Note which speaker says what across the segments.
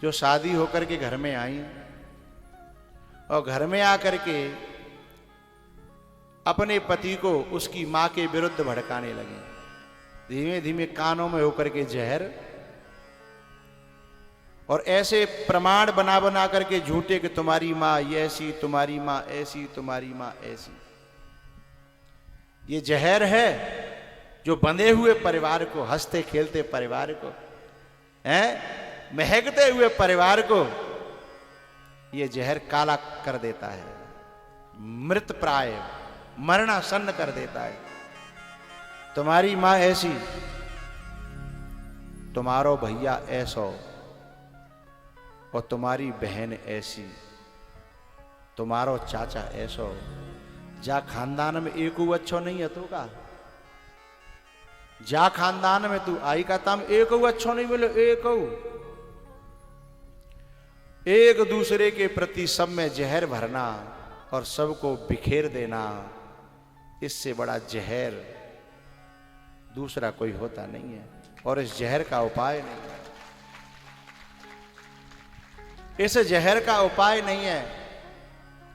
Speaker 1: जो शादी होकर के घर में आई और घर में आकर के अपने पति को उसकी मां के विरुद्ध भड़काने लगे, धीमे धीमे कानों में होकर के जहर, और ऐसे प्रमाण बना बना करके झूठे कि तुम्हारी मां ये ऐसी, तुम्हारी मां ऐसी, तुम्हारी मां ऐसी। ये जहर है जो बंधे हुए परिवार को, हंसते खेलते परिवार को, महकते हुए परिवार को ये जहर काला कर देता है, मृत प्राय, मरणासन्न कर देता है। तुम्हारी मां ऐसी, तुम्हारो भैया ऐसो, और तुम्हारी बहन ऐसी, तुम्हारो चाचा ऐसो। जा खानदान में एक अच्छो नहीं है तो का, जा खानदान में तू आई का तम एक अच्छो नहीं बोले, एक दूसरे के प्रति सब में जहर भरना और सबको बिखेर देना, इससे बड़ा जहर दूसरा कोई होता नहीं है। और इस जहर का उपाय नहीं है, इस जहर का उपाय नहीं है।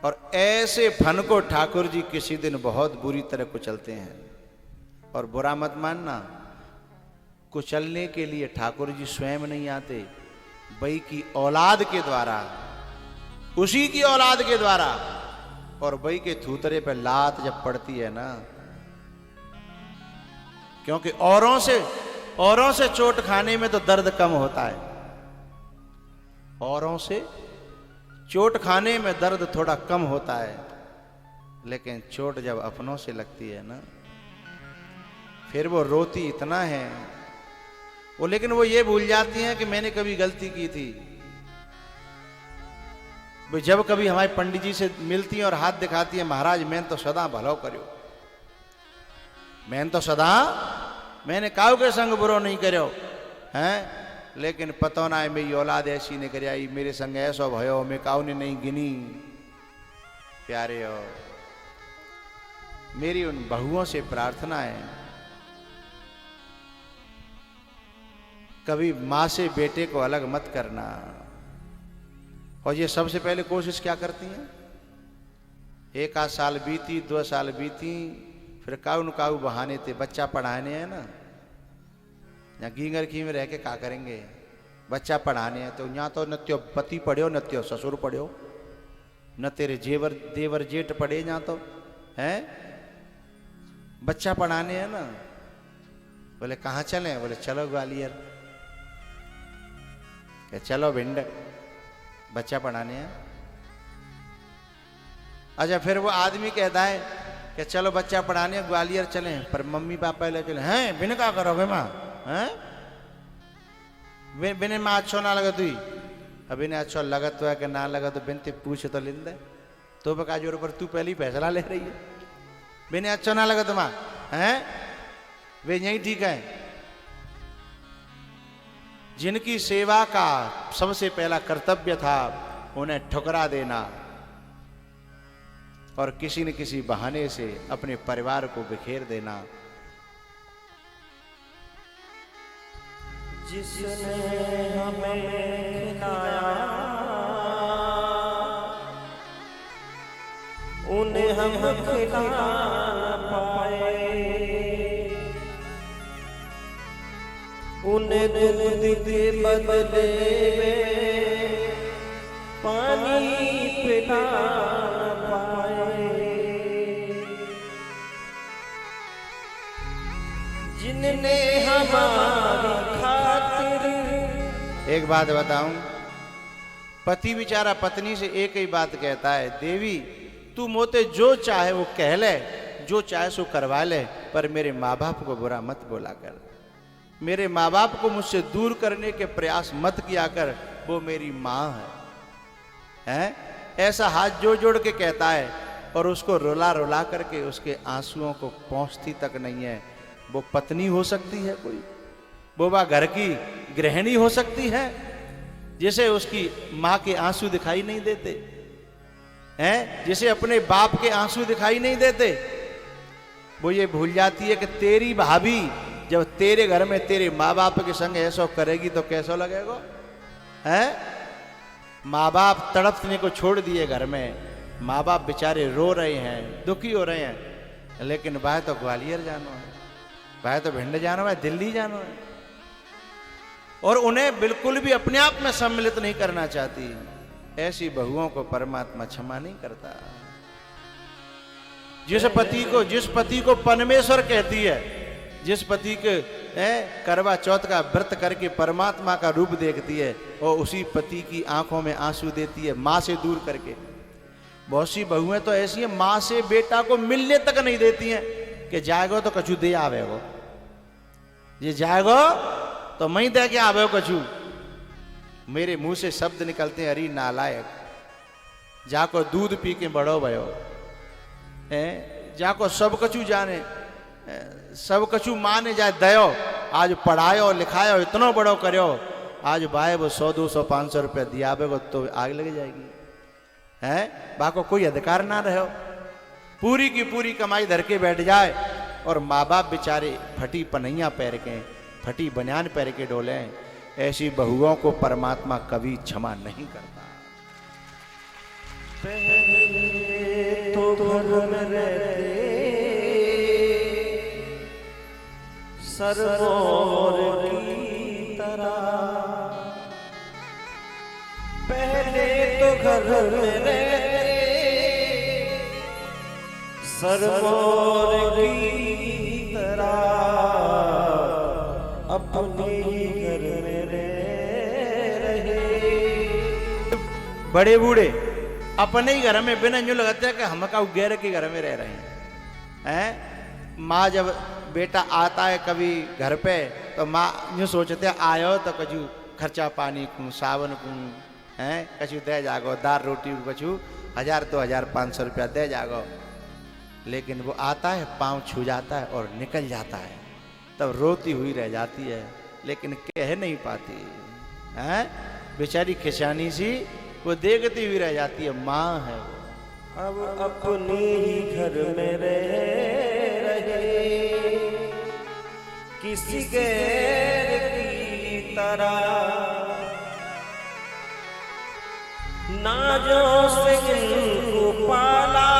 Speaker 1: और ऐसे फन को ठाकुर जी किसी दिन बहुत बुरी तरह कुचलते हैं। और बुरा मत मानना, कुचलने के लिए ठाकुर जी स्वयं नहीं आते, बई की औलाद के द्वारा, उसी की औलाद के द्वारा। और बई के थूतरे पे लात जब पड़ती है ना, क्योंकि औरों से चोट खाने में तो दर्द कम होता है, औरों से चोट खाने में दर्द थोड़ा कम होता है, लेकिन चोट जब अपनों से लगती है ना, फिर वो रोती इतना है वो, लेकिन वो ये भूल जाती हैं कि मैंने कभी गलती की थी। जब कभी हमारे पंडित जी से मिलती हैं और हाथ दिखाती है, महाराज मैंने तो सदा भलो करो, मैंने काऊ के संग बुरो नहीं करो हैं, लेकिन पतो ना है मेरी औलाद ऐसी नहीं कर आई, मेरे संग ऐसो भयो, मैं काऊ ने नहीं गिनी। प्यारे हो, मेरी उन बहुओं से प्रार्थना है, कभी मां से बेटे को अलग मत करना। और ये सबसे पहले कोशिश क्या करती हैं, 1 आध साल बीती, 2 साल बीती, फिर काऊ न काऊ बहाने थे, बच्चा पढ़ाने हैं ना, या गींगर की में रह के क्या करेंगे, बच्चा पढ़ाने हैं, तो यहाँ तो न त्यो पति पढ़्यो, न त्यो ससुर पढ़्यो, न तेरे देवर जेठ पढ़े, यहाँ तो हैं बच्चा पढ़ाने हैं ना। बोले कहाँ चले, बोले चलो ग्वालियर, चलो भिंड, बच्चा पढ़ाने हैं। अच्छा, फिर वो आदमी कहता है कि चलो बच्चा पढ़ाने ग्वालियर चले, पर मम्मी पापा पहले चले, हैं बिन क्या करोगे माँ, हैं बिन माँ अच्छो ना लगे तुई, अभी ने अच्छो लगत तो है कि ना लगा तो बिन ते पूछ तो लिंद है, तो बका जोर पर तू पहले ही फैसला ले रही है, बिन अच्छो ना लगा तो माँ, हैं वे यही ठीक है। जिनकी सेवा का सबसे पहला कर्तव्य था उन्हें ठुकरा देना और किसी न किसी बहाने से अपने परिवार को बिखेर देना।
Speaker 2: जिसने हमें खिलाया उन्हें हम खिला पाए, उन्हें दूध के बदले में पानी पिला पाए, जिनने हमारी खातिर।
Speaker 1: एक बात बताऊं, पति बेचारा पत्नी से एक ही बात कहता है, देवी तू मोते जो चाहे वो कह ले, जो चाहे सो करवा ले, पर मेरे माँ बाप को बुरा मत बोला कर, मेरे माँ बाप को मुझसे दूर करने के प्रयास मत किया कर, वो मेरी माँ है। ऐसा हाथ जोड़ जोड़ के कहता है और उसको रुला रुला करके उसके आंसुओं को पहुंचती तक नहीं है। वो पत्नी हो सकती है कोई, वो घर की गृहिणी हो सकती है जिसे उसकी माँ के आंसू दिखाई नहीं देते हैं, जिसे अपने बाप के आंसू दिखाई नहीं देते। वो ये भूल जाती है कि तेरी भाभी जब तेरे घर में तेरे माँ बाप के संग ऐसा करेगी तो कैसा लगेगा, हैं? माँ बाप तड़पने को छोड़ दिए घर में, माँ बाप बेचारे रो रहे हैं, दुखी हो रहे हैं, लेकिन भाई तो ग्वालियर जाना है, भाई तो भिंड जाना है, दिल्ली जाना है, और उन्हें बिल्कुल भी अपने आप में सम्मिलित नहीं करना चाहती। ऐसी बहुओं को परमात्मा क्षमा नहीं करता। जिस पति को परमेश्वर कहती है, जिस पति के करवा चौथ का व्रत करके परमात्मा का रूप देखती है, और उसी पति की आंखों में आंसू देती है माँ से दूर करके। बहुत सी बहुएं तो ऐसी हैं, माँ से बेटा को मिलने तक नहीं देती हैं कि जाएगो तो कछु दे आवेगो, ये जाएगो तो मैं दे के आवे कछु। मेरे मुंह से शब्द निकलते हैं, अरे नालायक, जाको दूध पी के बड़ो भयो, जाको सब कछु जाने, सब कछु माने जाए दयो, आज पढ़ायो लिखायो इतना बड़ो करो, आज बाय वो 100 200 500 रुपया दिया तो आग लग जाएगी, हैं बाको कोई अधिकार ना रहो, पूरी की पूरी कमाई धर के बैठ जाए, और माँ बाप बेचारे फटी पनैया पैर के, फटी बनियान पैर के डोले। ऐसी बहुओं को परमात्मा कभी क्षमा नहीं करता।
Speaker 2: पहले तो घर में रहते सरमोर की तरह, पहले तो घर में रहते सरमोर की तरह, अपने घर में रहे।
Speaker 1: बड़े बूढ़े अपने ही घर में बिना यूं लगाते हैं कि हम का गैर के घर में रह रहे हैं। माँ जब बेटा आता है कभी घर पे तो माँ यूं सोचते हैं आयो तो कछु खर्चा पानी कूँ सावन कूँ हैं कछु दे जागो, दाल रोटी कछु 1000 2500 रुपया दे जागो। लेकिन वो आता है, पाँव छू जाता है और निकल जाता है, तब रोती हुई रह जाती है, लेकिन कह नहीं पाती हैं, बेचारी खिशानी सी वो देखती हुई रह जाती है, माँ है वो।
Speaker 2: अब अपने ही घर में रह रहे किसी गैर की तरह, नाजों से जिनको पाला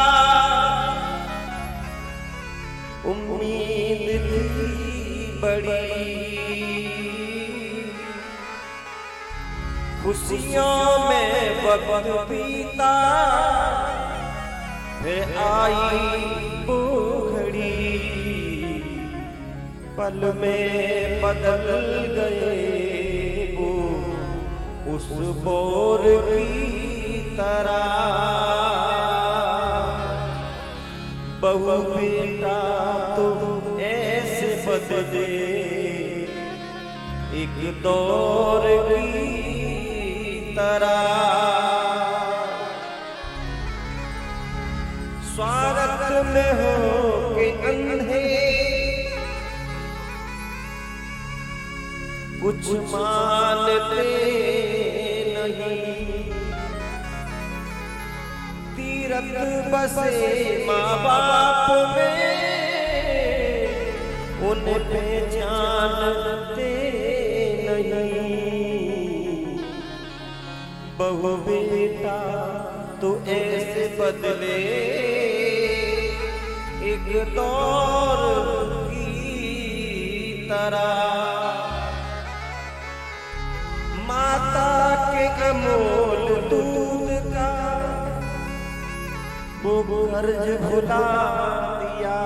Speaker 2: उम्मीद थी बड़ी, खुशियों में वक्त बीता फिर आई वो घड़ी, पल में बदल गए वो उस बोर की तरह। बहु बेटा तो ऐसे बदले एक दौर की तरह, स्वार्थ में हो के अंधे कुछ मानते नहीं, तीरथ बसे माँ बाप में उन्हें पहचानते नहीं। बहु बेटा तो ऐसे बदले एक दौर की तरह, माता के अमोल दूध का वो कर्ज भुला दिया,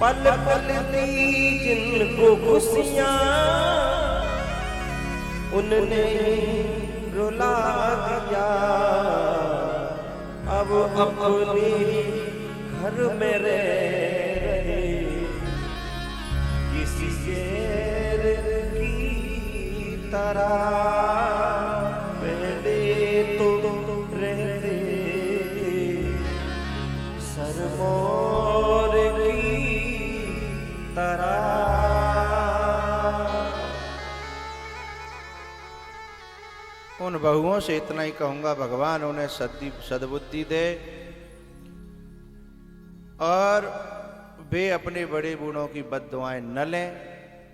Speaker 2: पल पल दी जिनको खुशियां उनने रुला दिया। अब अपने घर में रह रहे किसी शेर की तरह, पहले तो रहते सरमोर की तरह।
Speaker 1: उन बहुओं से इतना ही कहूंगा, भगवान उन्हें सद्बुद्धि दे और वे अपने बड़े बूढ़ों की बद्दुआएं न लें,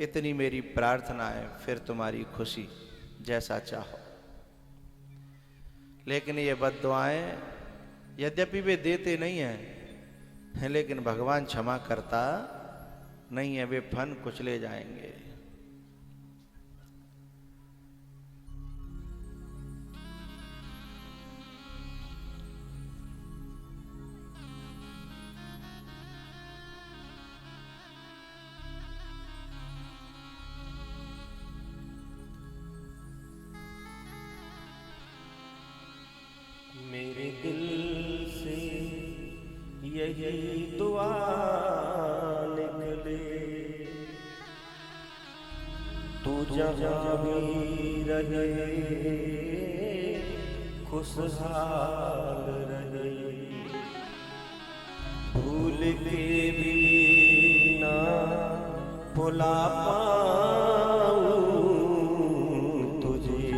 Speaker 1: इतनी मेरी प्रार्थना है। फिर तुम्हारी खुशी। जैसा चाहो। लेकिन ये बद्दुआएं यद्यपि वे देते नहीं हैं, लेकिन भगवान क्षमा करता नहीं है, वे फन कुचले जाएंगे।
Speaker 2: मेरे दिल से यही दुआ निकले, तू जहाँ भी रहे खुशहाल रहे, भूल के भी ना भुला पाऊं तुझे,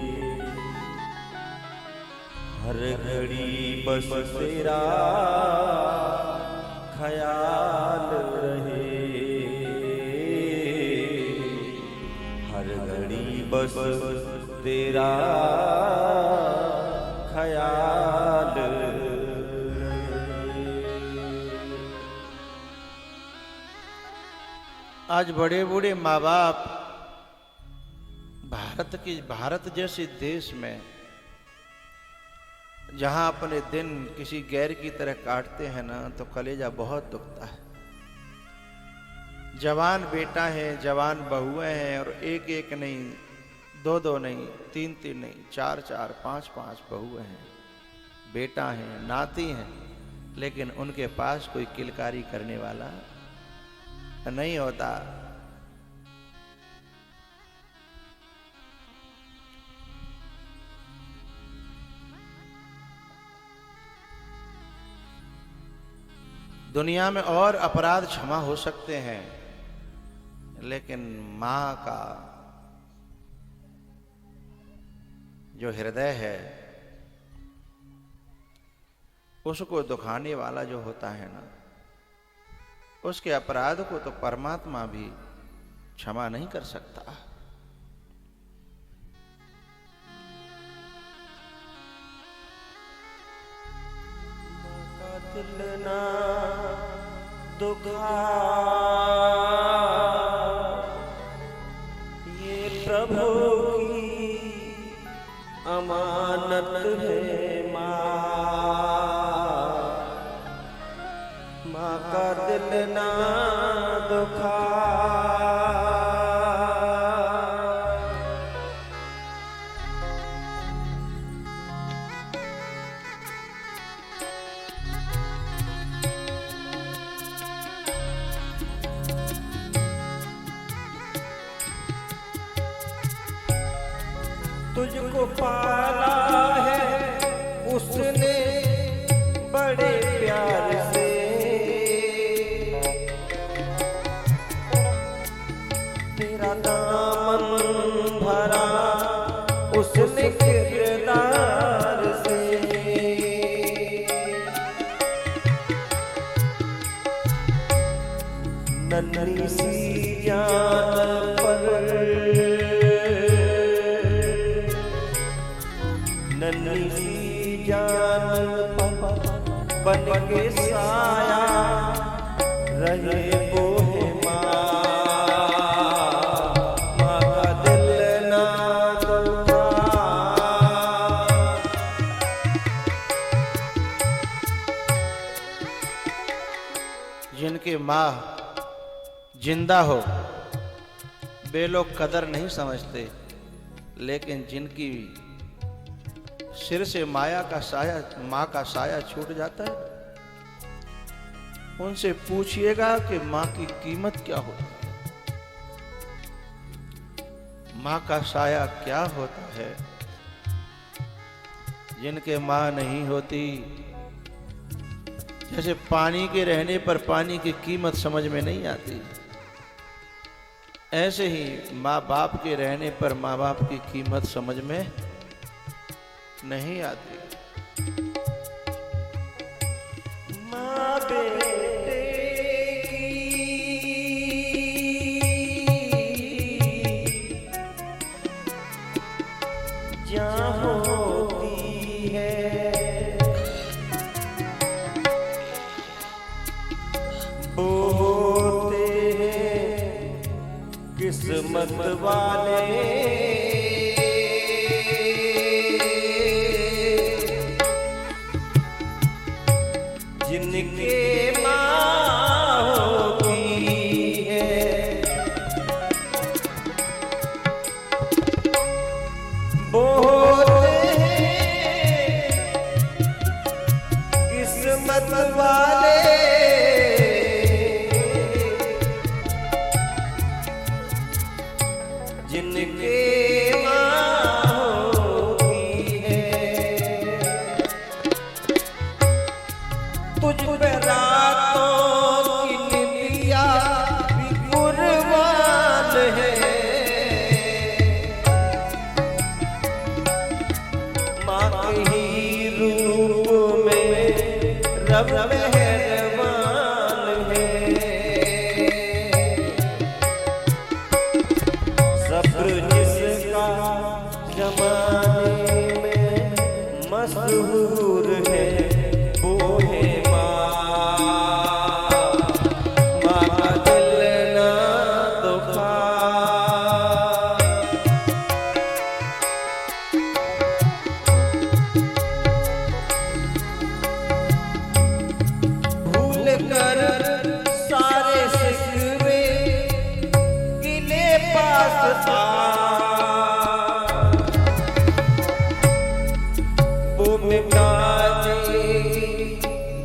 Speaker 2: हर घड़ी बस तेरा ख्याल रहे, हर घड़ी बस तेरा ख्याल रहे।
Speaker 1: आज बड़े बूढ़े माँ बाप भारत जैसे देश में जहां अपने दिन किसी गैर की तरह काटते हैं ना, तो कलेजा बहुत दुखता है। जवान बेटा है, जवान बहुएं हैं, और एक एक नहीं, दो दो नहीं, तीन तीन नहीं, चार चार, पांच पांच बहुएं हैं, बेटा हैं, नाती हैं, लेकिन उनके पास कोई किलकारी करने वाला नहीं होता। दुनिया में और अपराध क्षमा हो सकते हैं, लेकिन मां का जो हृदय है उसको दुखाने वाला जो होता है ना, उसके अपराध को तो परमात्मा भी क्षमा नहीं कर सकता।
Speaker 2: दिल ना दुखा ये प्रभु की अमानत है, माँ का दिल ना दुखा। तुझको पाला है उसने बड़े प्यार से, तेरा दामन भरा उसने किरदार से, नन्ही सी जान पर नन्ही सी जान बन के साया रहे वो है माँ का दिल ना दुखा।
Speaker 1: जिनके माँ जिंदा हो वे लोग कदर नहीं समझते, लेकिन जिनकी सिर से माया का साया, माँ का साया छूट जाता है, उनसे पूछिएगा कि माँ की कीमत क्या होती है, माँ का साया क्या होता है। जिनके माँ नहीं होती, जैसे पानी के रहने पर पानी की कीमत समझ में नहीं आती, ऐसे ही माँ बाप के रहने पर माँ बाप की कीमत समझ में नहीं आती।
Speaker 2: माँ बेटे की जहाँ होती है वो होते हैं किस्मत वाले। जिनके माँ होती है वो होते हैं किस्मत वाले। जिनके तुझ पे रातों की निंदिया भी कुर्बान है। माँ के ही रूप में रब मेहरबान है। सब्र जिसका जमाने में मशहूर है वो है वो मिटा देगी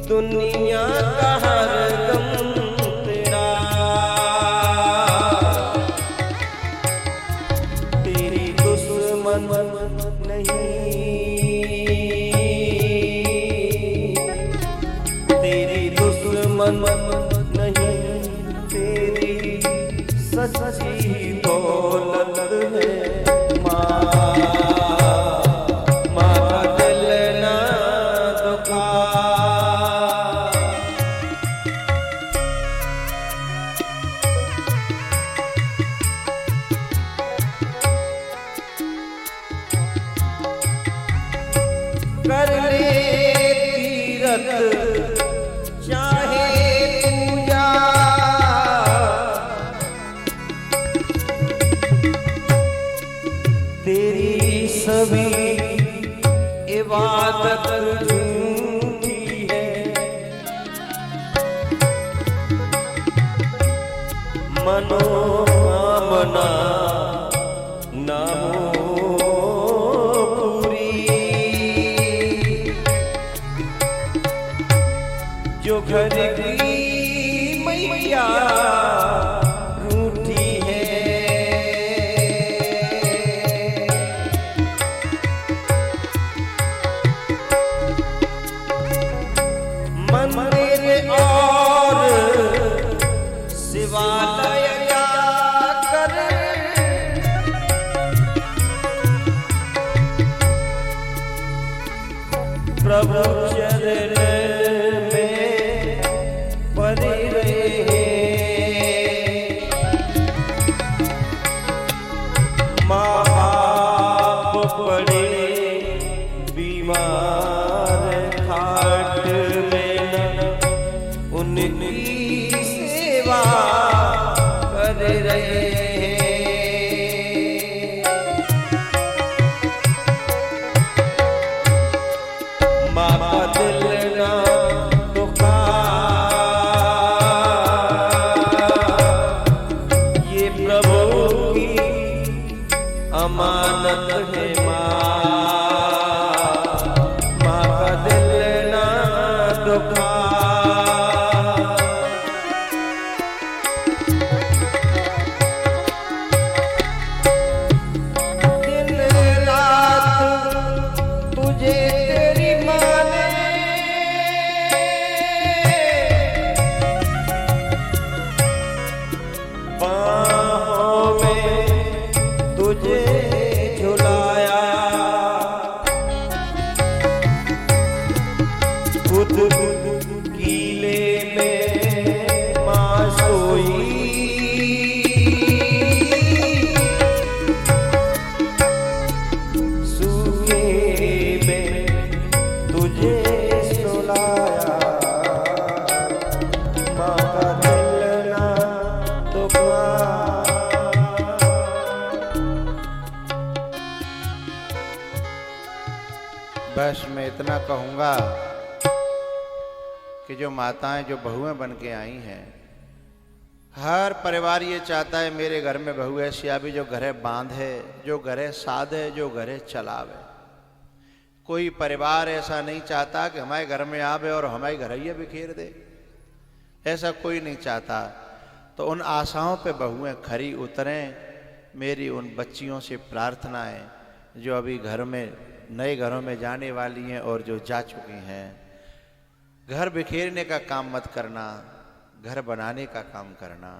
Speaker 2: दुनिया का हर गम तेरा। तेरी दुश्मन नहीं, तेरी दुश्मन नहीं, तेरी सच्ची दौलत है माँ। कर ले तीरथ चाहे पूजा, तेरी सभी इबादत झूठी है। मनोकामना ना हो जो घर की मैया रूठी है। मंदिर और शिवालय जाकर प्रभु चरण माँ बाप पड़े बीमार खाट में उनकी सेवा कर रहे हैं। माँ का दिल ना दुखा, ये प्रभु की अमानत है माँ। माँ का दिल ना दुखा, दिन रात तुझे तेरी माँ ने बाहों में तुझे झुलाया।
Speaker 1: बस मैं इतना कहूँगा कि जो माताएं जो बहुएं बन के आई हैं, हर परिवार ये चाहता है मेरे घर में बहू ऐसी आवी जो घरे बांधे, जो घरे साधे, जो घरे चलावे। कोई परिवार ऐसा नहीं चाहता कि हमारे घर में आवे और हमारे घर ही बिखेर दे, ऐसा कोई नहीं चाहता। तो उन आशाओं पे बहुएं खरी उतरें। मेरी उन बच्चियों से प्रार्थना है जो अभी घर में नए घरों में जाने वाली हैं और जो जा चुकी हैं, घर बिखेरने का काम मत करना, घर बनाने का काम करना।